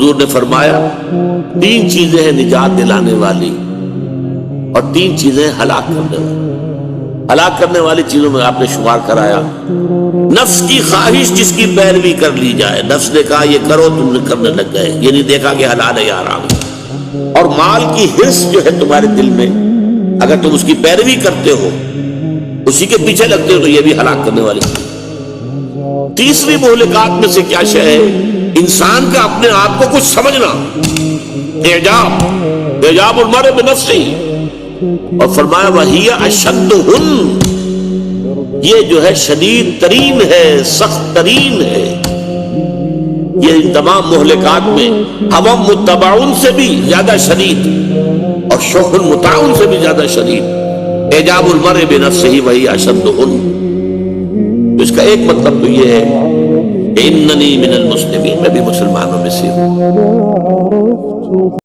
حضور نے فرمایا 3 چیزیں ہیں نجات دلانے والی اور 3 چیزیں ہلاک کرنے والی۔ ہلاک کرنے والی چیزوں میں آپ نے شمار کرایا نفس کی خواہش جس کی پیروی کر لی جائے، نفس نے کہا یہ کرو، تم نے کرنے لگ گئے، یہ نہیں دیکھا کہ حلال ہے یا حرام ہے۔ اور مال کی حرص جو ہے تمہارے دل میں، اگر تم اس کی پیروی کرتے ہو، اسی کے پیچھے لگتے ہو، تو یہ بھی ہلاک کرنے والی چیز۔ تیسری مہلکات میں سے کیا شے ہے؟ انسان کا اپنے آپ کو کچھ سمجھنا، اعجاب المرء بنفسہ، اور فرمایا وَهِيَ أَشَدُّهُنَّ، یہ جو ہے شدید ترین ہے، سخت ترین ہے۔ یہ ان تمام مہلکات میں ہوا متبعون سے بھی زیادہ شدید اور شوق مطاعن سے بھی زیادہ شدید، اعجاب المرء بنفسہ وَهِيَ أَشَدُّهُنَّ۔ اس کا ایک مطلب تو یہ ہے کہ اننی من المسلمین، میں بھی مسلمانوں میں سے ہوں۔